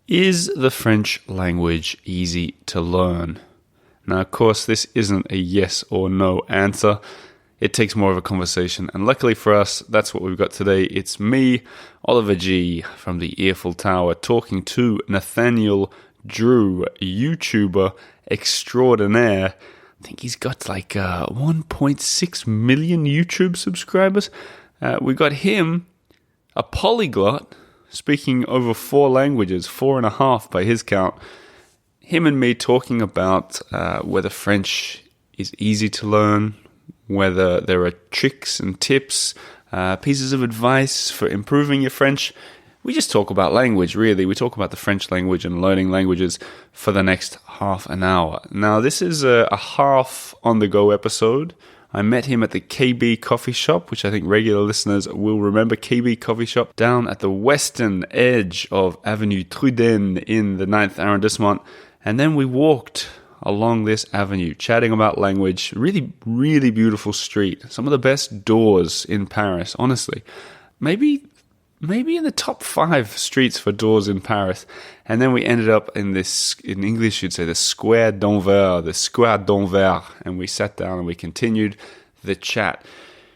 Is the French language easy to learn? Now, of course, this isn't a yes or no answer. It takes more of a conversation. And luckily for us, that's what we've got today. It's me, Oliver G. from the Earful Tower, talking to Nathaniel Drew, YouTuber extraordinaire. I think he's got like 1.6 million YouTube subscribers. We got him, a polyglot, speaking over 4 languages, 4.5 by his count. Him and me talking about whether French is easy to learn, whether there are tricks and tips, pieces of advice for improving your French. We just talk about language, really. We talk about the French language and learning languages for the next half an hour. Now, this is a half on-the-go episode. I met him at the KB Coffee Shop, which I think regular listeners will remember. KB Coffee Shop down at the western edge of Avenue Truden in the 9th arrondissement. And then we walked along this avenue, chatting about language. Really, really beautiful street. Some of the best doors in Paris, honestly. Maybe in the top 5 streets for doors in Paris. And then we ended up in this, in English you'd say the Square d'Anvers, and we sat down and we continued the chat.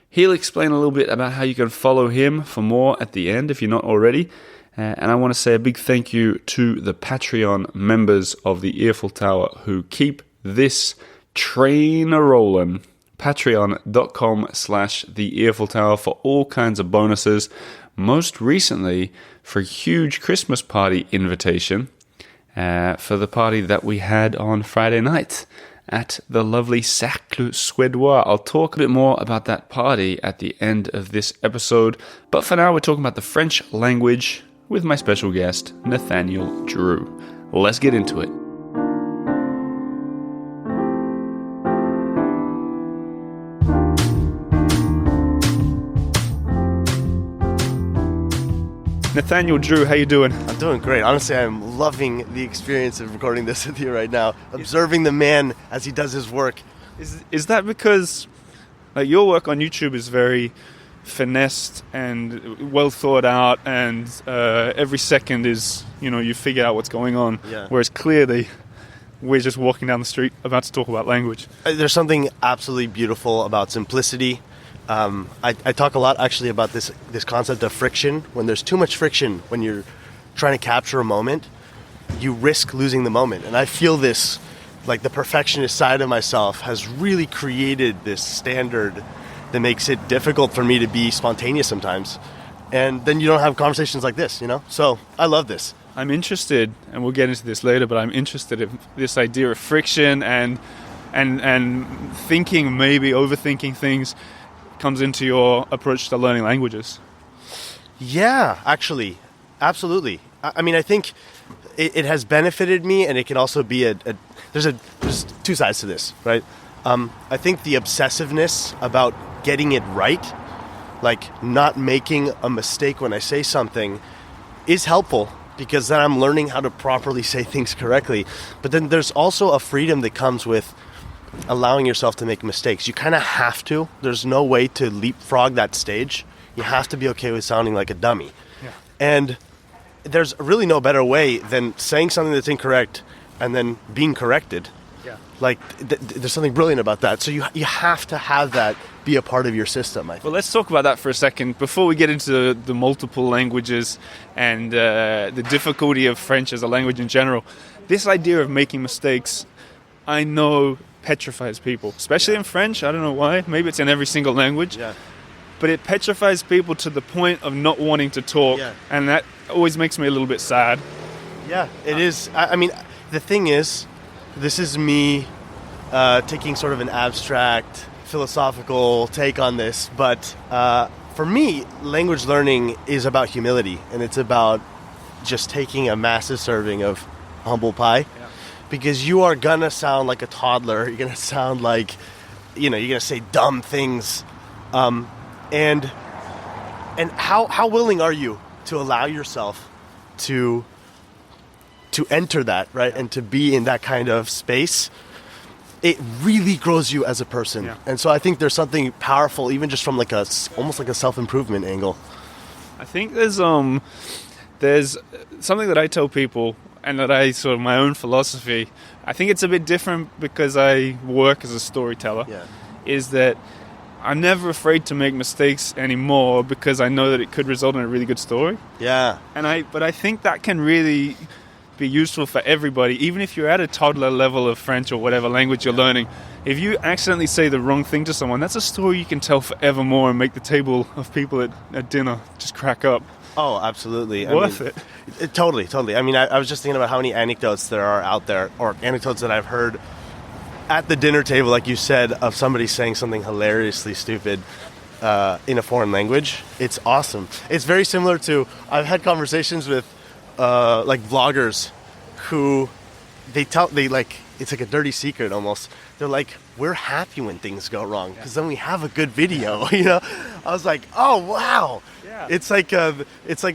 He'll explain a little bit about how you can follow him for more at the end if you're not already. And I want to say a big thank you to the Patreon members of the Earful Tower who keep this train a-rolling. Patreon.com/the Earful Tower for all kinds of bonuses. Most recently, for a huge Christmas party invitation for the party that we had on Friday night at the lovely Cercle Suédois. I'll talk a bit more about that party at the end of this episode. But for now, we're talking about the French language with my special guest, Nathaniel Drew. Let's get into it. Nathaniel Drew, how you doing? I'm doing great. Honestly, I'm loving the experience of recording this with you right now. Observing the man as he does his work. Is that because your work on YouTube is very finessed and well thought out, and every second is, you figure out what's going on. Yeah. Whereas clearly, we're just walking down the street about to talk about language. There's something absolutely beautiful about simplicity. I talk a lot actually about this concept of friction. When there's too much friction, when you're trying to capture a moment, you risk losing the moment. And I feel this, like the perfectionist side of myself has really created this standard that makes it difficult for me to be spontaneous sometimes. And then you don't have conversations like this, So I love this. I'm interested, and we'll get into this later, but I'm interested in this idea of friction and thinking, maybe overthinking things, comes into your approach to learning languages. Yeah, actually, absolutely. I mean, I think it has benefited me, and it can also be there's 2 sides to this, right? I think the obsessiveness about getting it right, like not making a mistake when I say something, is helpful because then I'm learning how to properly say things correctly. But then there's also a freedom that comes with allowing yourself to make mistakes. You kind of have to. There's no way to leapfrog that stage. You have to be okay with sounding like a dummy. Yeah. And there's really no better way than saying something that's incorrect and then being corrected. Yeah. Like, there's something brilliant about that. So you have to have that be a part of your system, I think. Well, let's talk about that for a second before we get into the multiple languages and the difficulty of French as a language in general. This idea of making mistakes, I know, petrifies people, especially in French. I don't know why. Maybe it's in every single language. Yeah. But it petrifies people to the point of not wanting to talk. Yeah. And that always makes me a little bit sad. Yeah, it is. I mean, the thing is, this is me taking sort of an abstract, philosophical take on this. But for me, language learning is about humility. And it's about just taking a massive serving of humble pie. Yeah. Because you are going to sound like a toddler. You're going to sound like, you're going to say dumb things. And how willing are you to allow yourself to enter that, right? And to be in that kind of space? It really grows you as a person. Yeah. And so I think there's something powerful, even just from almost like a self-improvement angle. I think there's there's something that I tell people, and that I sort of my own philosophy. I think it's a bit different because I work as a storyteller. Yeah. Is that I'm never afraid to make mistakes anymore because I know that it could result in a really good story. Yeah. But I think that can really be useful for everybody, even if you're at a toddler level of French or whatever language you're learning. If you accidentally say the wrong thing to someone, that's a story you can tell forevermore and make the table of people at dinner just crack up. Oh, absolutely. Worth it. Totally. I mean, I was just thinking about how many anecdotes there are out there, or anecdotes that I've heard at the dinner table, like you said, of somebody saying something hilariously stupid in a foreign language. It's awesome. It's very similar to, I've had conversations with like vloggers who it's like a dirty secret almost. They're like, we're happy when things go wrong because then we have a good video. I was like, oh wow. Yeah. It's like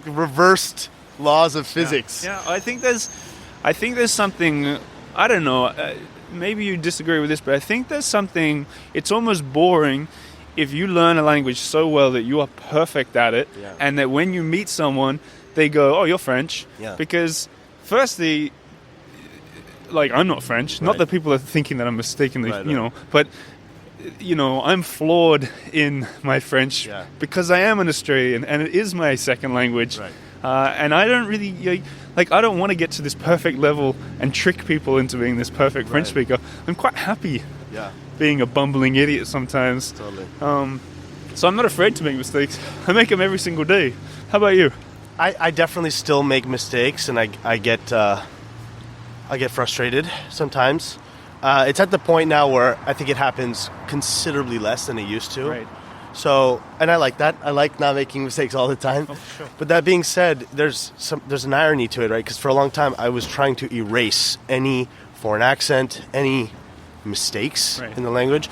reversed laws of physics. Yeah. I think there's something, I don't know, maybe you disagree with this, but I think there's something, it's almost boring if you learn a language so well that you are perfect at it, and that when you meet someone, they go, oh, you're French. Yeah. Because firstly, like, I'm not French. Right. Not that people are thinking that I'm mistakenly, but, I'm flawed in my French because I am an Australian and it is my second language. Right. And I don't really, I don't want to get to this perfect level and trick people into being this perfect French speaker. I'm quite happy being a bumbling idiot sometimes. Totally. So I'm not afraid to make mistakes. I make them every single day. How about you? I definitely still make mistakes, and I get frustrated sometimes. It's at the point now where I think it happens considerably less than it used to. Right. So, and I like that. I like not making mistakes all the time. Oh, for sure. But that being said, there's an irony to it, right? Because for a long time, I was trying to erase any foreign accent, any mistakes in the language,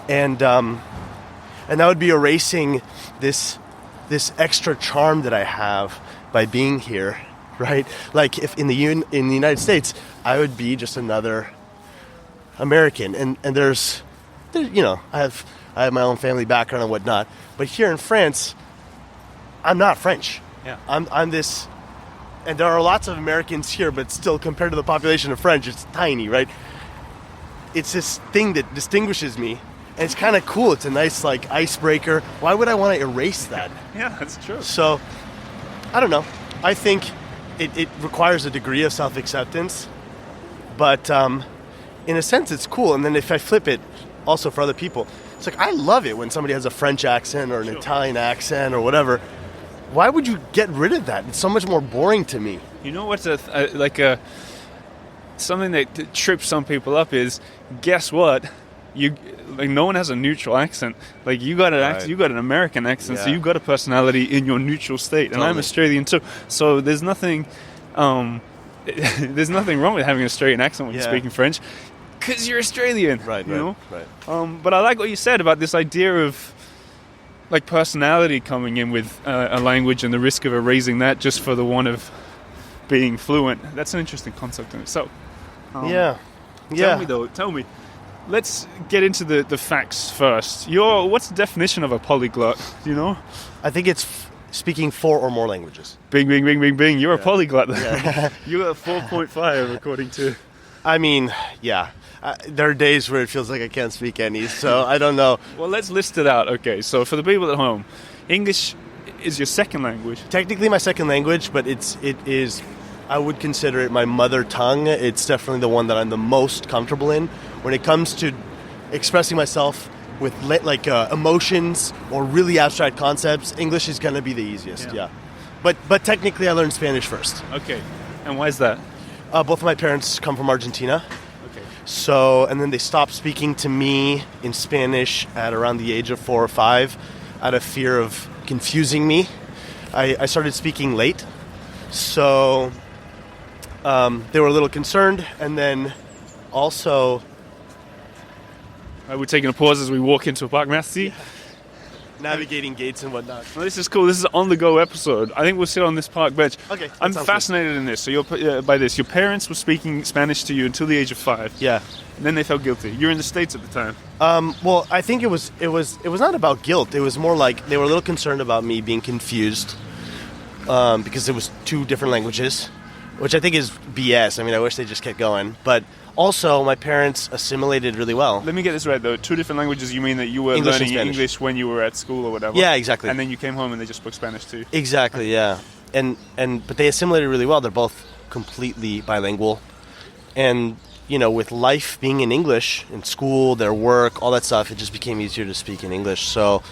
and that would be erasing this extra charm that I have by being here, right? Like if in the United States, I would be just another American, and there's I have my own family background and whatnot, but here in France, I'm not French. Yeah. I'm this, and there are lots of Americans here, but still compared to the population of French, it's tiny, right? It's this thing that distinguishes me, and it's kind of cool. It's a nice icebreaker. Why would I want to erase that? Yeah, that's true. So, I don't know. I think it requires a degree of self-acceptance, but in a sense, it's cool. And then if I flip it, also for other people, it's like, I love it when somebody has a French accent or an Italian accent or whatever. Why would you get rid of that? It's so much more boring to me. You know what's something that trips some people up is, guess what? No one has a neutral accent. Like, you got an you got an American accent, so you got a personality in your neutral state. And I'm Australian too. So there's nothing there's nothing wrong with having an Australian accent when you're speaking French. Because you're Australian, right? But I like what you said about this idea of personality coming in with a language and the risk of erasing that just for the one of being fluent. That's an interesting concept in itself. Tell me. Let's get into the facts first. What's the definition of a polyglot? Do you know? I think it's speaking 4 or more languages. Bing, bing, bing, bing, bing. You're a polyglot. Yeah. You got 4.5 according to. I mean, there are days where it feels like I can't speak any, so I don't know. Well, let's list it out. Okay, so for the people at home, English is your second language. Technically my second language, but it is, I would consider it my mother tongue. It's definitely the one that I'm the most comfortable in. When it comes to expressing myself with emotions or really abstract concepts, English is going to be the easiest, But technically I learned Spanish first. Okay, and why is that? Both of my parents come from Argentina. Okay. So, and then they stopped speaking to me in Spanish at around the age of 4 or 5 out of fear of confusing me. I started speaking late. So, they were a little concerned. And then also... We're taking a pause as we walk into a park. Merci. Navigating gates and whatnot. Well, this is cool. This is an on-the-go episode. I think we'll sit on this park bench. Okay. I'm fascinated in this. So by this, your parents were speaking Spanish to you until the age of 5. Yeah. And then they felt guilty. You're in the States at the time. Well, I think it was not about guilt. It was more like they were a little concerned about me being confused. because it was two different languages, which I think is BS. I mean, I wish they just kept going. But also, my parents assimilated really well. Let me get this right, though. Two different languages, you mean that you were English and learning Spanish. English when you were at school or whatever? Yeah, exactly. And then you came home and they just spoke Spanish too? Exactly, yeah. But they assimilated really well. They're both completely bilingual. And, you know, with life being in English, in school, their work, all that stuff, it just became easier to speak in English. So,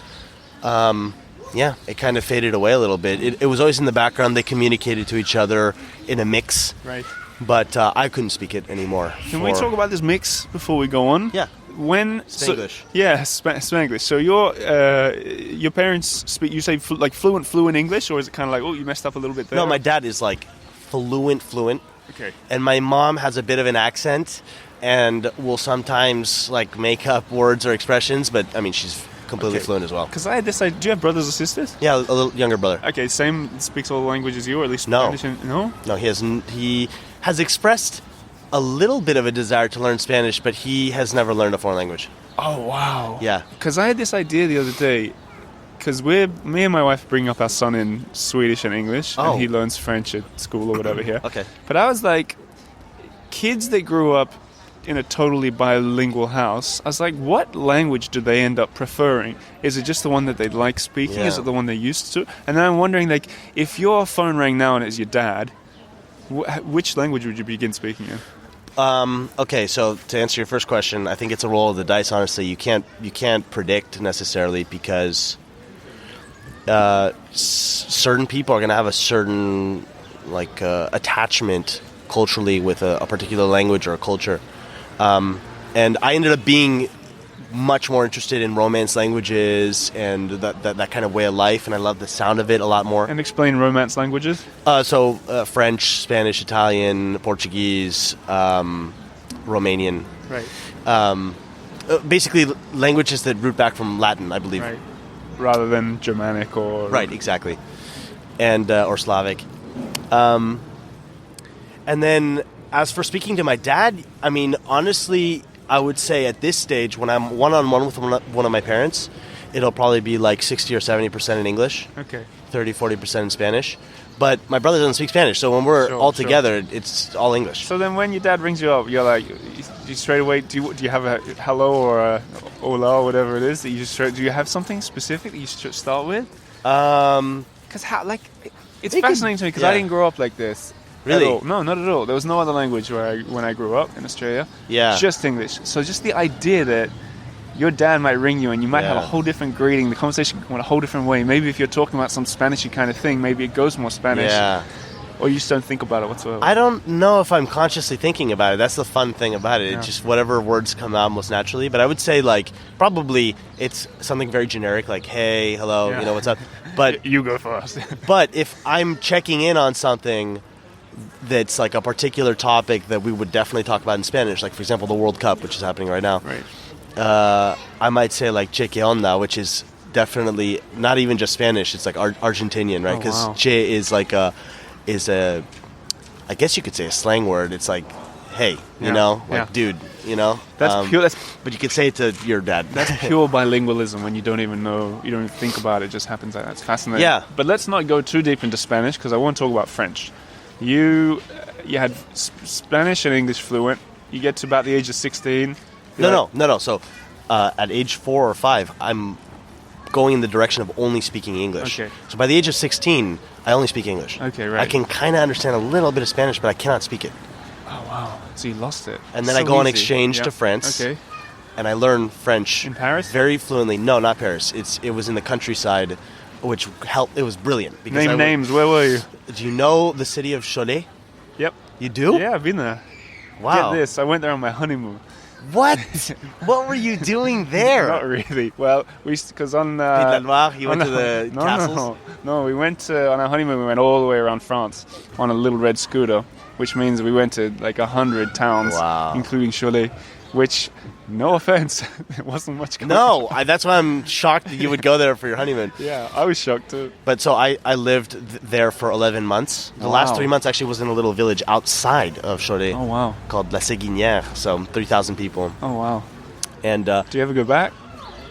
yeah, it kind of faded away a little bit. It was always in the background. They communicated to each other in a mix. Right. But I couldn't speak it anymore. Can we talk about this mix before we go on? Yeah. Spanglish. Yeah, Spanglish. So your parents speak, you say like fluent English, or is it kind of like, oh, you messed up a little bit there? No, my dad is like fluent. Okay. And my mom has a bit of an accent and will sometimes like make up words or expressions, but I mean, she's completely fluent as well. Because I had this idea. Do you have brothers or sisters? Yeah, a little younger brother. Okay, same, speaks all the languages as you, or at least No. Spanish? No? No, he has expressed a little bit of a desire to learn Spanish, but he has never learned a foreign language. Oh, wow. Yeah. Because I had this idea the other day, because me and my wife bring up our son in Swedish and English, Oh. and he learns French at school or whatever here. Okay. But I was like, kids that grew up in a totally bilingual house, I was like, what language do they end up preferring? Is it just the one that they like speaking? Yeah. Is it the one they're used to? And then I'm wondering, like, if your phone rang now and it's your dad, which language would you begin speaking in? Okay, so to answer your first question, I think it's a roll of the dice. Honestly, you can't predict necessarily because certain people are going to have a certain attachment culturally with a particular language or a culture. And I ended up being much more interested in Romance languages and that kind of way of life, and I love the sound of it a lot more. And explain Romance languages? French, Spanish, Italian, Portuguese, Romanian. Right. Basically, languages that root back from Latin, I believe. Right. Rather than Germanic or... Right, exactly. And or Slavic. And then, as for speaking to my dad, I mean, honestly, I would say at this stage, when I'm one-on-one with one of my parents, it'll probably be like 60 or 70% in English. Okay. 30, 40% in Spanish. But my brother doesn't speak Spanish, so when we're all together, it's all English. So then when your dad rings you up, you're like, you straight away, do you have a hello or a hola or whatever it is? That you just do you have something specific that you start with? Because it's fascinating to me because I didn't grow up like this. Really? At all. No, not at all. There was no other language when I grew up in Australia. Yeah. Just English. So just the idea that your dad might ring you and you might have a whole different greeting. The conversation went a whole different way. Maybe if you're talking about some Spanishy kind of thing, maybe it goes more Spanish. Yeah. Or you just don't think about it whatsoever. I don't know if I'm consciously thinking about it. That's the fun thing about it. Yeah. It's just whatever words come out most naturally. But I would say, like, probably it's something very generic, like, hey, hello, Yeah. what's up? But you go first. But if I'm checking in on something that's like a particular topic that we would definitely talk about in Spanish, like, for example, the World Cup, which is happening right now. Right. I might say, like, che que onda, which is definitely not even just Spanish. It's like Argentinian, right? Because che is like I guess you could say a slang word. It's like, hey, dude, That's pure. But you could say it to your dad. That's pure bilingualism when you don't even know, you don't even think about it. It just happens like that. It's fascinating. Yeah. But let's not go too deep into Spanish because I want to talk about French. You had Spanish and English fluent. You get to about the age of 16. No. So at age 4 or 5, I'm going in the direction of only speaking English. Okay. So by the age of 16, I only speak English. Okay, right. I can kind of understand a little bit of Spanish, but I cannot speak it. Oh, wow. So you lost it. And then so I go on easy. exchange to France. Okay. And I learn French. In Paris? Very fluently. No, not Paris. It was in the countryside, which helped. It was brilliant. Because Name names. Where were you? Do you know the city of Cholet? Yep. You do? Yeah, I've been there. Wow. Get this. I went there on my honeymoon. What? What were you doing there? Not really. Well, because on... Pied Noir, you went to the castles? No, we went on our honeymoon, we went all the way around France on a little red scooter, which means we went to like 100 towns, including Cholet, which, no offense, it wasn't much going on. No, that's why I'm shocked that you would go there for your honeymoon. Yeah, I was shocked too. But so I lived there for 11 months. The last 3 months actually was in a little village outside of Cholet. Oh, wow. Called La Séguinière, so 3,000 people. Oh, wow. And do you ever go back?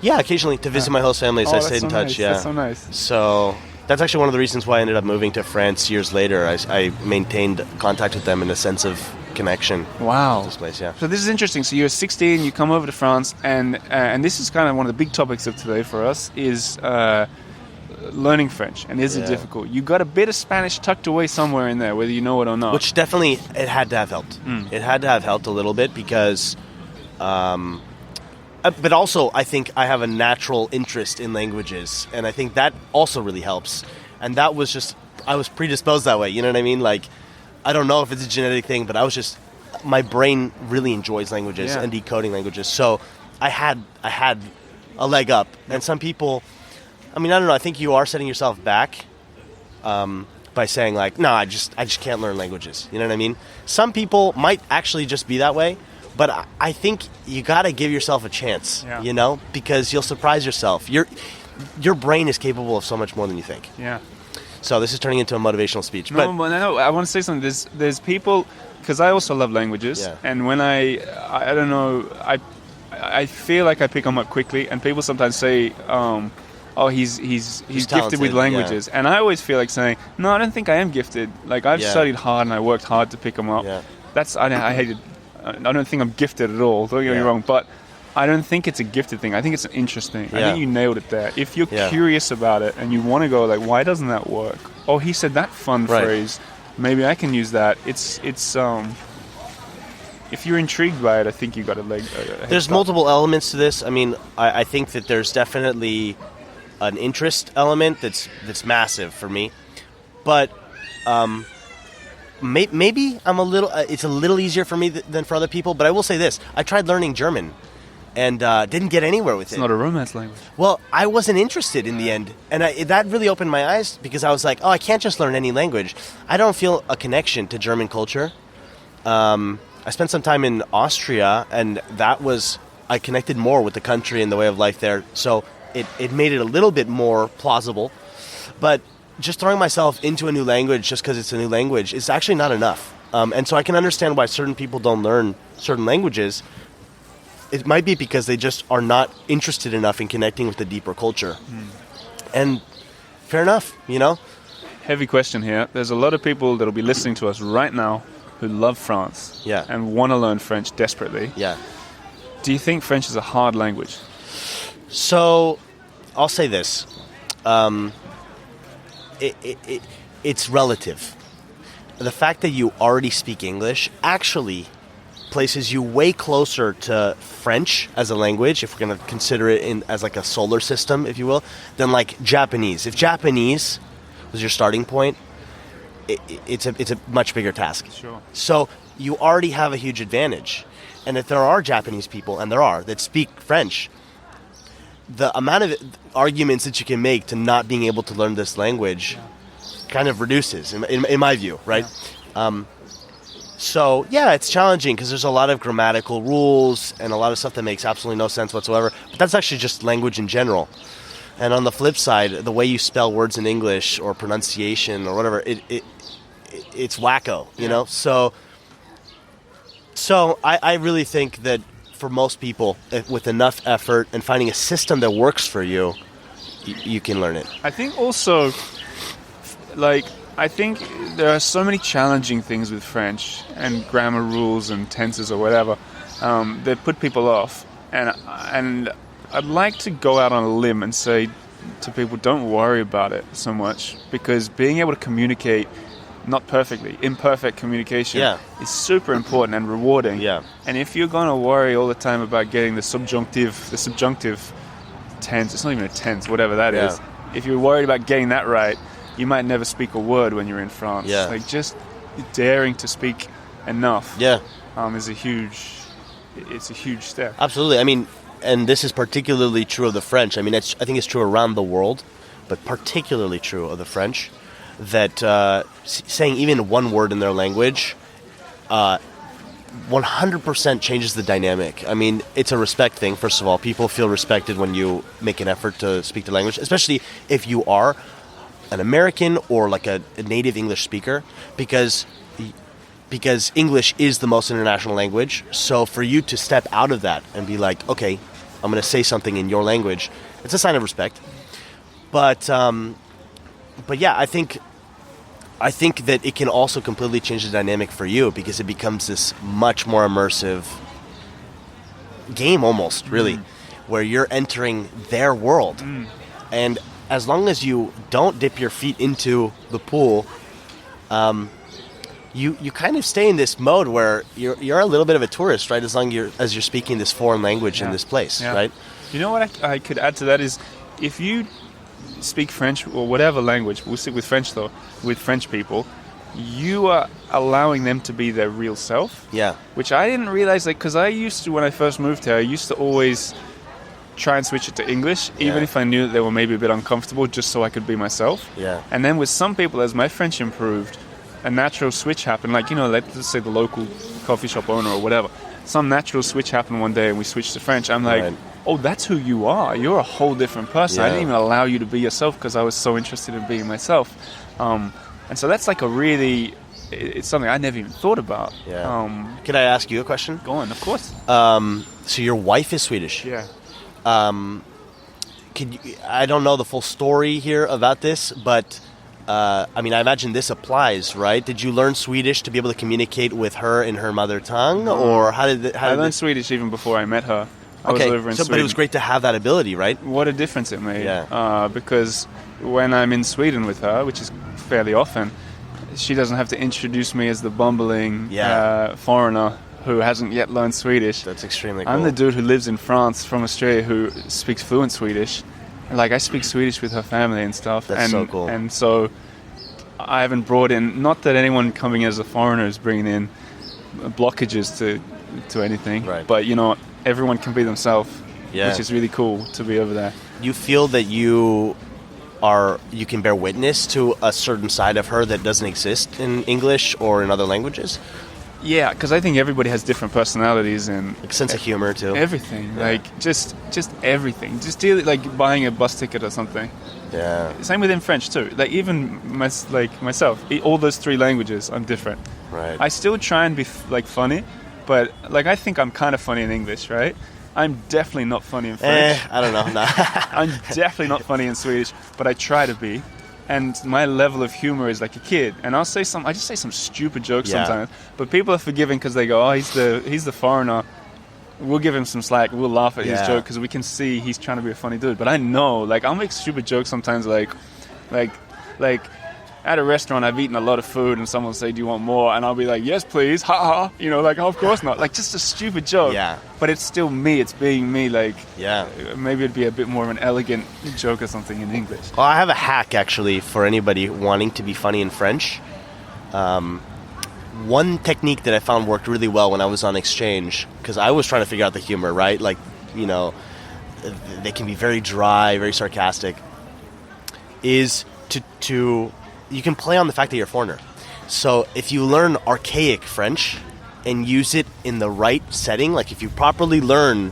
Yeah, occasionally to visit my host family, so I stayed in touch. Nice. Yeah, That's so nice. So That's actually one of the reasons why I ended up moving to France years later. I maintained contact with them in a sense of connection. Wow. With this place, yeah. So this is interesting. So you're 16, you come over to France, and this is kind of one of the big topics of today for us, is learning French. And is it difficult? You got a bit of Spanish tucked away somewhere in there, whether you know it or not. Which definitely, it had to have helped. It had to have helped a little bit because... but also, I think I have a natural interest in languages, and I think that also really helps. And that was just... I was predisposed that way, you know what I mean? Like, I don't know if it's a genetic thing, but I was just... My brain really enjoys languages and decoding languages. So I had a leg up. And some people... I mean, I don't know. I think you are setting yourself back by saying, like, no, I just can't learn languages. You know what I mean? Some people might actually just be that way, but I think you got to give yourself a chance, you know, because you'll surprise yourself. Your brain is capable of so much more than you think. Yeah. So this is turning into a motivational speech. No, I want to say something. There's people, because I also love languages, and when I don't know, I feel like I pick them up quickly, and people sometimes say, oh, he's gifted with languages. And I always feel like saying, no, I don't think I am gifted. Like, I've studied hard and I worked hard to pick them up. Yeah. I don't think I'm gifted at all, don't get me wrong, but I don't think it's a gifted thing. I think it's an interesting. I think you nailed it there. If you're curious about it and you want to go, like, why doesn't that work? Oh, he said that fun phrase. Maybe I can use that. It's if you're intrigued by it, I think you got a leg. There's multiple elements to this. I mean, I think that there's definitely an interest element that's massive for me, but maybe I'm a little. It's a little easier for me than for other people. But I will say this: I tried learning German, and didn't get anywhere with it. It's not a romance language. Well, I wasn't interested in the end, and that really opened my eyes because I was like, oh, I can't just learn any language. I don't feel a connection to German culture. I spent some time in Austria, and I connected more with the country and the way of life there. So. It made it a little bit more plausible, but just throwing myself into a new language just because it's a new language is actually not enough. And so I can understand why certain people don't learn certain languages. It might be because they just are not interested enough in connecting with the deeper culture. And fair enough, you know? Heavy question here. There's a lot of people that will be listening to us right now who love France and want to learn French desperately. Yeah. Do you think French is a hard language? So, I'll say this. It's relative. The fact that you already speak English actually places you way closer to French as a language, if we're going to consider it as like a solar system, if you will, than like Japanese. If Japanese was your starting point, it's a much bigger task. Sure. So, you already have a huge advantage. And if there are Japanese people, and there are, that speak French, the amount of arguments that you can make to not being able to learn this language kind of reduces, in my view, right? So, it's challenging because there's a lot of grammatical rules and a lot of stuff that makes absolutely no sense whatsoever. But that's actually just language in general. And on the flip side, the way you spell words in English or pronunciation or whatever, it's wacko, you know? So I really think that for most people, with enough effort and finding a system that works for you, you can learn it. I think also, I think there are so many challenging things with French and grammar rules and tenses or whatever that put people off. And I'd like to go out on a limb and say to people, don't worry about it so much, because being able to communicate not perfectly, imperfect communication is super important and rewarding. Yeah. And if you're going to worry all the time about getting the subjunctive tense, it's not even a tense, whatever that is. If you're worried about getting that right, you might never speak a word when you're in France. Yeah. Like, just daring to speak enough is a huge step. Absolutely. I mean, and this is particularly true of the French. I mean, I think it's true around the world, but particularly true of the French, that saying even one word in their language 100% changes the dynamic. I mean, it's a respect thing, first of all. People feel respected when you make an effort to speak the language, especially if you are an American or like a native English speaker, because English is the most international language. So for you to step out of that and be like, okay, I'm going to say something in your language, it's a sign of respect. But but yeah, I think that it can also completely change the dynamic for you because it becomes this much more immersive game almost, really, where you're entering their world. And as long as you don't dip your feet into the pool, you kind of stay in this mode where you're a little bit of a tourist, right? As long as you're speaking this foreign language in this place, right? You know what I could add to that is if you speak French or whatever language, we'll stick with French though, with French people, you are allowing them to be their real self. Yeah. Which I didn't realize, like, because I used to, when I first moved here, I used to always try and switch it to English, even if I knew that they were maybe a bit uncomfortable, just so I could be myself. Yeah. And then with some people, as my French improved, a natural switch happened. Like, you know, let's say the local coffee shop owner or whatever. Some natural switch happened one day and we switched to French. I'm like, oh, that's who you are. You're a whole different person. I didn't even allow you to be yourself because I was so interested in being myself. And so that's like it's something I never even thought about. Yeah. Could I ask you a question? Go on, of course. So your wife is Swedish. Yeah. I don't know the full story here about this, but I mean, I imagine this applies, right? Did you learn Swedish to be able to communicate with her in her mother tongue, or how did I learned Swedish even before I met her. I was over in Sweden. But it was great to have that ability, right? What a difference it made. Yeah. Because when I'm in Sweden with her, which is fairly often, she doesn't have to introduce me as the bumbling foreigner who hasn't yet learned Swedish. That's extremely cool. I'm the dude who lives in France from Australia who speaks fluent Swedish. Like, I speak Swedish with her family and stuff. That's so cool. And so I haven't brought in, not that anyone coming as a foreigner is bringing in blockages to anything, right. But, you know, everyone can be themselves, which is really cool to be over there. You feel that you can bear witness to a certain side of her that doesn't exist in English or in other languages? Yeah, because I think everybody has different personalities and like sense of humor too. Everything, like just everything. Just like buying a bus ticket or something. Yeah. Same within French too. Like even myself, all those three languages, I'm different. Right. I still try and be like funny, but like I think I'm kind of funny in English, right? I'm definitely not funny in French. I don't know. No. I'm definitely not funny in Swedish, but I try to be. And my level of humor is like a kid, and I just say some stupid jokes sometimes. But people are forgiving because they go, "Oh, he's the foreigner. We'll give him some slack. We'll laugh at his joke because we can see he's trying to be a funny dude." But I know, like, I'll make stupid jokes sometimes, like at a restaurant, I've eaten a lot of food, and someone will say, "Do you want more?" And I'll be like, "Yes, please." Ha ha. You know, like, oh, of course not. Like, just a stupid joke. Yeah. But it's still me. It's being me. Like, yeah. Maybe it'd be a bit more of an elegant joke or something in English. Well, I have a hack actually for anybody wanting to be funny in French. One technique that I found worked really well when I was on exchange, because I was trying to figure out the humor, right? Like, you know, they can be very dry, very sarcastic. Is to you can play on the fact that you're a foreigner. So if you learn archaic French and use it in the right setting, like if you properly learn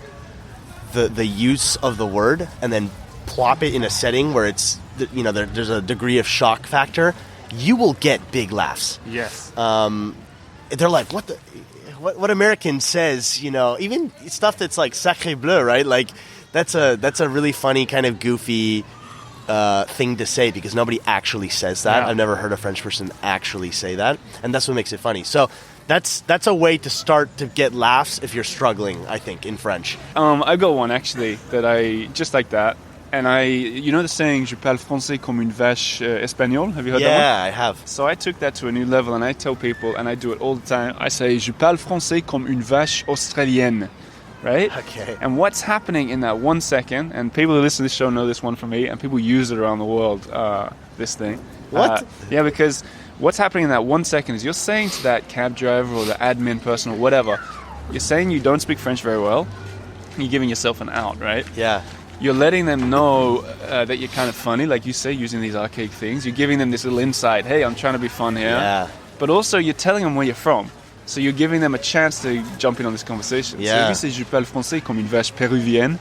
the use of the word and then plop it in a setting where it's, you know, there's a degree of shock factor, you will get big laughs. Yes. They're like, what American says, you know, even stuff that's like sacré bleu, right? Like that's a really funny kind of goofy thing to say because nobody actually says that. Yeah. I've never heard a French person actually say that, and that's what makes it funny. So that's a way to start to get laughs if you're struggling, I think, in French. I've got one actually that I just like that, and you know the saying "Je parle français comme une vache espagnole." Have you heard that one? Yeah, I have. So I took that to a new level, and I tell people, and I do it all the time. I say "Je parle français comme une vache australienne." Right? Okay. And what's happening in that 1 second, and people who listen to this show know this one from me, and people use it around the world, this thing. What? Yeah, because what's happening in that 1 second is you're saying to that cab driver or the admin person or whatever, you're saying you don't speak French very well, you're giving yourself an out, right? Yeah. You're letting them know that you're kind of funny, like you say, using these archaic things. You're giving them this little insight, hey, I'm trying to be fun here. Yeah. But also you're telling them where you're from. So you're giving them a chance to jump in on this conversation. Yeah. So if you say "Je parle français comme une vache péruvienne,"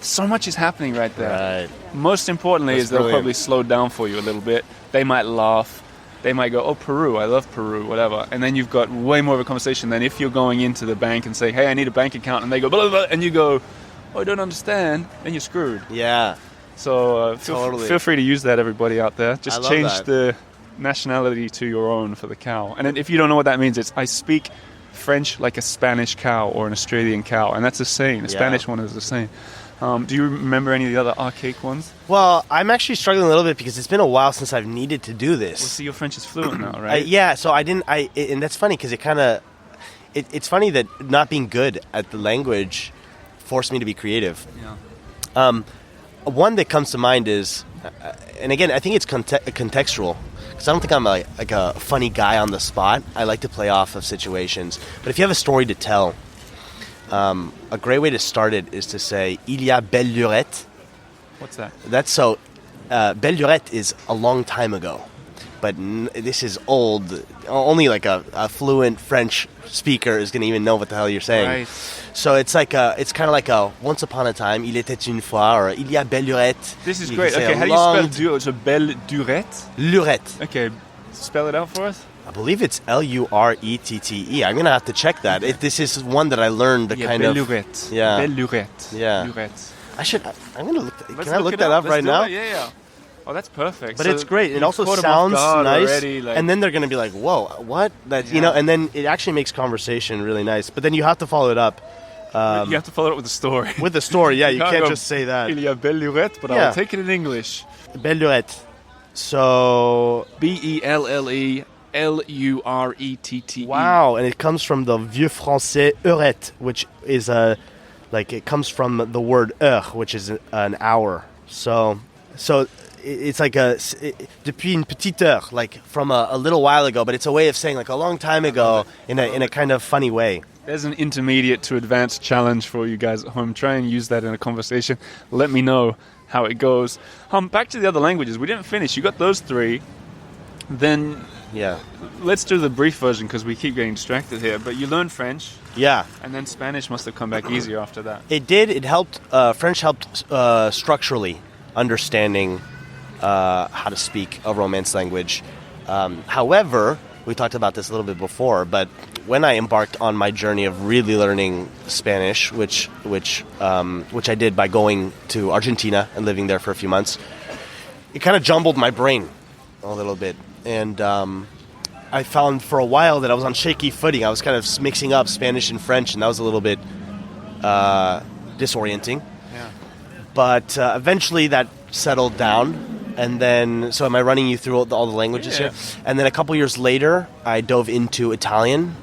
so much is happening right there. Right. Most importantly That's is they'll brilliant. probably slow down for you a little bit. They might laugh. They might go, "Oh, Peru, I love Peru," whatever. And then you've got way more of a conversation than if you're going into the bank and say, "Hey, I need a bank account," and they go, blah, blah, blah, and you go, "Oh, I don't understand," then you're screwed. Yeah. So Totally. feel free to use that, everybody out there. Just I love change that. the nationality to your own for the cow. And then if you don't know what that means, it's I speak French like a Spanish cow or an Australian cow. And that's a saying. The Yeah. Spanish one is a saying. Do you remember any of the other archaic ones? Well, I'm actually struggling a little bit because it's been a while since I've needed to do Well, this. see, your French is fluent now, right? Yeah, so I didn't. And that's funny because it's funny that not being good at the language forced me to be creative. Yeah. One that comes to mind is, and again, I think it's contextual because I don't think I'm like a funny guy on the spot. I like to play off of situations. But if you have a story to tell, a great way to start it is to say "Il y a belle lurette." What's that? That's so. Belle lurette is a long time ago, but this is old. Only like a fluent French speaker is going to even know what the hell you're saying. Right. So it's like it's kind of like a once upon a time, il était une fois, or il y a belle lurette. This is You great. can say Okay, a how do you long spell it's a belle durette? lurette? Okay, spell it out for us. I believe it's Lurettete. I'm gonna have to check that. This is one that I learned the kind belle of. lurette. Yeah. Belle lurette. Yeah. Lurette. I should. I'm gonna look. Let's Can I look it that up Let's right do now? it. Yeah, yeah. Oh, that's perfect. But So it's great. It you've also caught 'em off sounds guard nice, already, like- and then they're gonna be like, "Whoa, what?" That Yeah. and then it actually makes conversation really nice. But then you have to follow it up you have to follow it up with a story. with the story. Yeah, you can't go, just say that. Il y a belle lurette, but Yeah. I'll take it in English. Belle lurette. So Bellurette. wow, and it comes from the vieux français heurette, which is it comes from the word heure, which is an hour. So it's like depuis une petite heure, like from a little while ago, but it's a way of saying like a long time ago in a kind of funny way. There's an intermediate to advanced challenge for you guys at home. Try and use that in a conversation. Let me know how it goes. Back to the other languages. We didn't finish. You got those three. Then Yeah. let's do the brief version because we keep getting distracted here. But you learned French, Yeah. and then Spanish must have come back easier after that. It did. It helped. French helped structurally understanding how to speak a Romance language. However, we talked about this a little bit before, but when I embarked on my journey of really learning Spanish, which I did by going to Argentina and living there for a few months, it kind of jumbled my brain a little bit, and I found for a while that I was on shaky footing. I was kind of mixing up Spanish and French, and that was a little bit disorienting. Yeah. But eventually that settled down. And then, so am I running you through all the languages Yeah. here? And then a couple years later, I dove into Italian.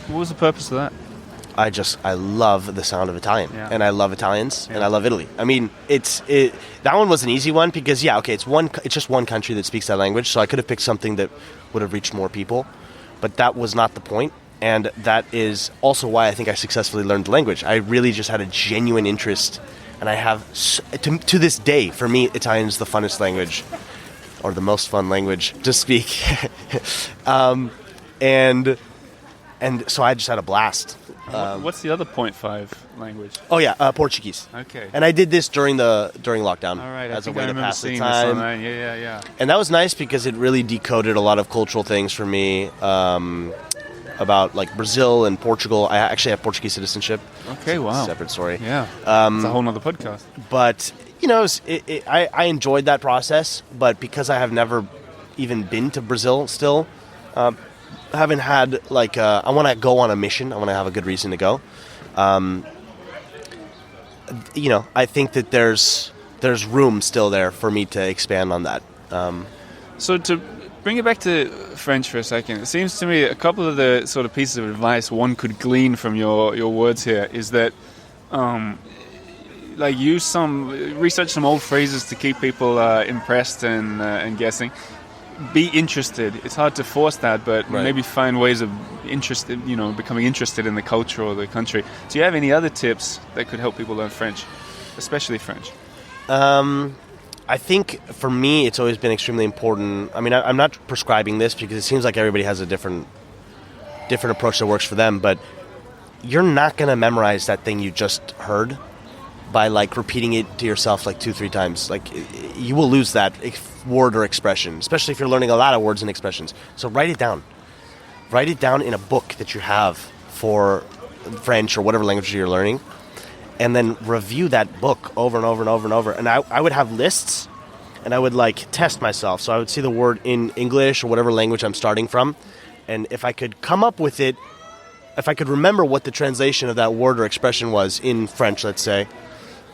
What was the purpose of that? I love the sound of Italian, Yeah. and I love Italians, and Yeah. I love Italy. I mean, that one was an easy one because it's just one country that speaks that language, so I could have picked something that would have reached more people, but that was not the point, and that is also why I think I successfully learned the language. I really just had a genuine interest, and I have to this day, for me, Italian is the funnest language, or the most fun language to speak, and so I just had a blast. What's the other 0.5 language? Oh yeah, Portuguese. Okay. And I did this during lockdown All right, I as a think way I to remember pass the seeing this time. online. Yeah. And that was nice because it really decoded a lot of cultural things for me about like Brazil and Portugal. I actually have Portuguese citizenship. Okay, wow. Separate story. Yeah. It's a whole nother podcast. But I enjoyed that process. But because I have never even been to Brazil, still I haven't had like I want to go on a mission. I want to have a good reason to go. I think that there's room still there for me to expand on that. So to bring it back to French for a second, it seems to me a couple of the sort of pieces of advice one could glean from your words here is that research some old phrases to keep people impressed and guessing. Be interested. It's hard to force that, but Right. maybe find ways of becoming interested in the culture or the country. Do you have any other tips that could help people learn French, especially French? I think for me, it's always been extremely important. I mean, I'm not prescribing this because it seems like everybody has a different approach that works for them. But you're not going to memorize that thing you just heard by like repeating it to yourself like 2-3 times. Like you will lose that word or expression, especially if you're learning a lot of words and expressions. So write it down. Write it down in a book that you have for French or whatever language you're learning. and then review that book over and over and over and over. And I would have lists, and I would like test myself. So I would see the word in English or whatever language I'm starting from, and if I could come up with it, if I could remember what the translation of that word or expression was in French, let's say,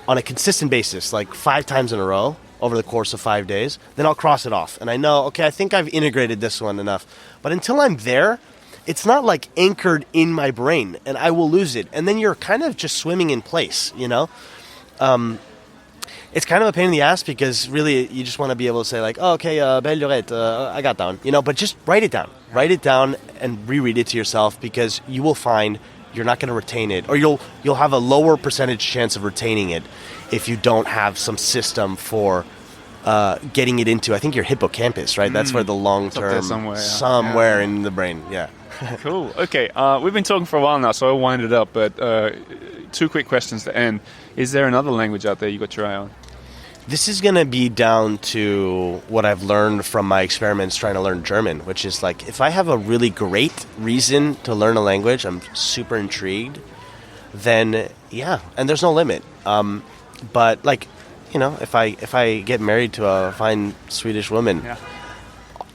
on a consistent basis, like 5 times in a row over the course of 5 days, then I'll cross it off. And I know, okay, I think I've integrated this one enough. But until I'm there, it's not like anchored in my brain, and I will lose it. And then you're kind of just swimming in place, you know? It's kind of a pain in the ass because really you just want to be able to say like, oh, okay, belle lurette, I got down, you know, but just write it down. Write it down and reread it to yourself, because you will find you're not going to retain it, or you'll have a lower percentage chance of retaining it if you don't have some system for getting it into, I think, your hippocampus, right? That's where the long-term, somewhere in the brain, yeah. Cool. Okay, we've been talking for a while now, so I'll wind it up, but 2 quick questions to end. Is there another language out there you got your eye on? This is going to be down to what I've learned from my experiments trying to learn German, which is like, if I have a really great reason to learn a language, I'm super intrigued, then yeah, and there's no limit. But like, you know, if I get married to a fine Swedish woman,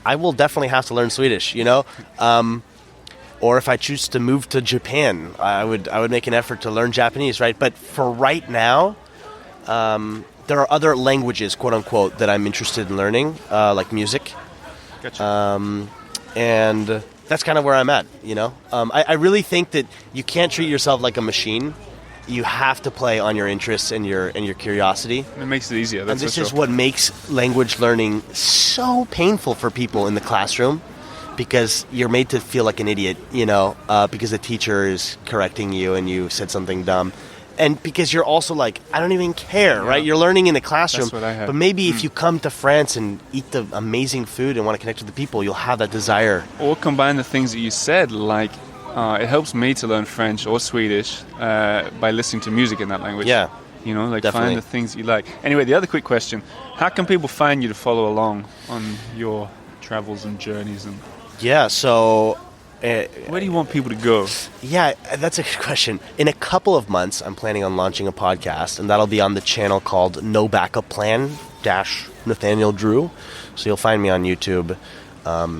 I will definitely have to learn Swedish, you know? Or if I choose to move to Japan, I would make an effort to learn Japanese, right? But for right now, there are other languages, quote unquote, that I'm interested in learning, like music. Gotcha. And that's kind of where I'm at, you know? I really think that you can't treat yourself like a machine. You have to play on your interests and your curiosity. It makes it easier. And this is what makes language learning so painful for people in the classroom, because you're made to feel like an idiot, you know, because the teacher is correcting you and you said something dumb. And because you're also like, I don't even care, right? You're learning in the classroom. That's what I have. But maybe if you come to France and eat the amazing food and want to connect with the people, you'll have that desire. Or combine the things that you said, like it helps me to learn French or Swedish by listening to music in that language. Yeah. You know, like Definitely. find the things you like. Anyway, the other quick question, how can people find you to follow along on your travels and journeys? And Yeah, so... where do you want people to go? Yeah, that's a good question. In a couple of months, I'm planning on launching a podcast, and that'll be on the channel called No Backup Plan - Nathaniel Drew. So you'll find me on YouTube.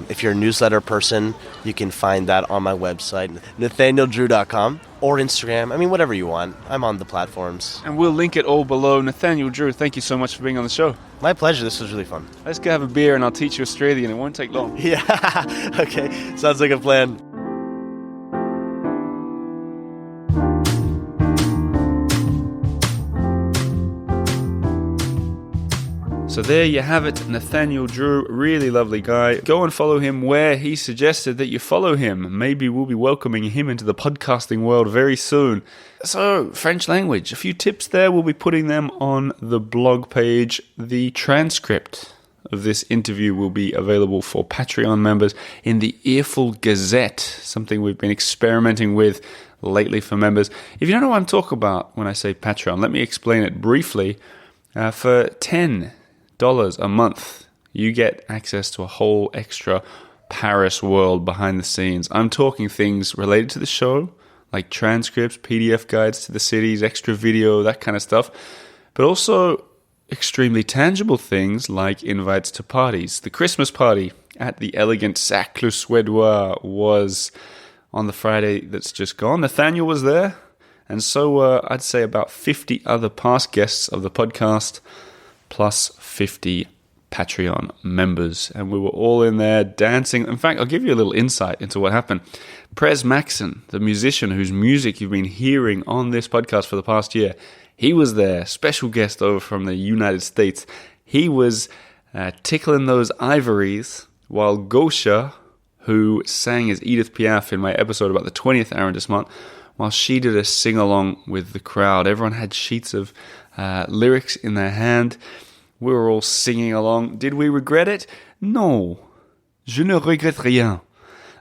If you're a newsletter person, you can find that on my website, nathaniel.drew.com, or Instagram. I mean, whatever you want. I'm on the platforms. And we'll link it all below. Nathaniel Drew, thank you so much for being on the show. My pleasure. This was really fun. Let's go have a beer and I'll teach you Australian. It won't take long. Yeah. Okay. Sounds like a plan. So there you have it, Nathaniel Drew, really lovely guy. Go and follow him where he suggested that you follow him. Maybe we'll be welcoming him into the podcasting world very soon. So, French language, a few tips there. We'll be putting them on the blog page. The transcript of this interview will be available for Patreon members in the Earful Gazette, something we've been experimenting with lately for members. If you don't know what I'm talking about when I say Patreon, let me explain it briefly. For $10 a month, you get access to a whole extra Paris world behind the scenes. I'm talking things related to the show, like transcripts, PDF guides to the cities, extra video, that kind of stuff, but also extremely tangible things like invites to parties. The Christmas party at the elegant Sacre Suédois was on the Friday that's just gone. Nathaniel was there, and so were, I'd say, about 50 other past guests of the podcast, plus 50 Patreon members, and we were all in there dancing. In fact, I'll give you a little insight into what happened. Prez Maxson, the musician whose music you've been hearing on this podcast for the past year, he was there, special guest over from the United States. He was tickling those ivories, while Gosha, who sang as Edith Piaf in my episode about the 20th arrondissement, while she did a sing-along with the crowd. Everyone had sheets of lyrics in their hand. We were all singing along. Did we regret it? No. Je ne regrette rien.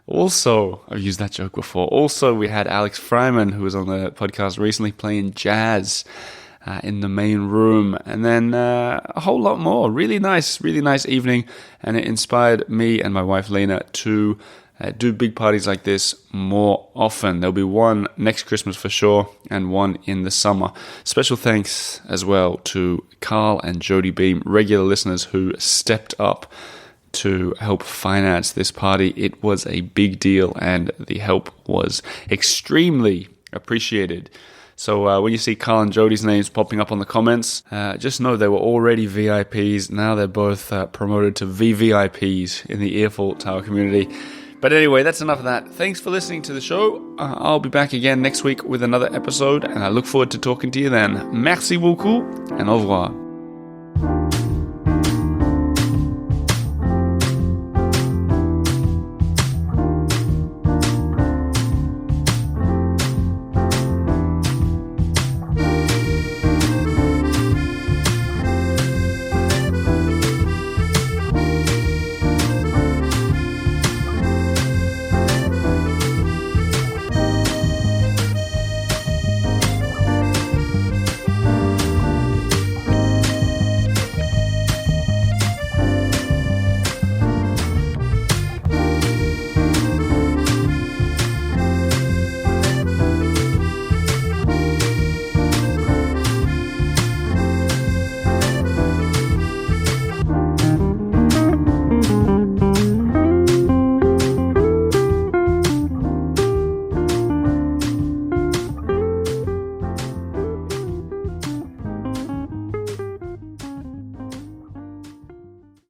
Also, I've used that joke before. Also, we had Alex Fryman, who was on the podcast recently, playing jazz in the main room. And then a whole lot more. Really nice evening. And it inspired me and my wife, Lena, to do big parties like this more often. There'll be one next Christmas for sure, and one in the summer. Special thanks as well to Carl and Jody Beam, regular listeners who stepped up to help finance this party. It was a big deal, and the help was extremely appreciated. So when you see Carl and Jody's names popping up on the comments, just know they were already VIPs. Now they're both promoted to VVIPs in the Earful Tower community. But anyway, that's enough of that. Thanks for listening to the show. I'll be back again next week with another episode, and I look forward to talking to you then. Merci beaucoup, and au revoir.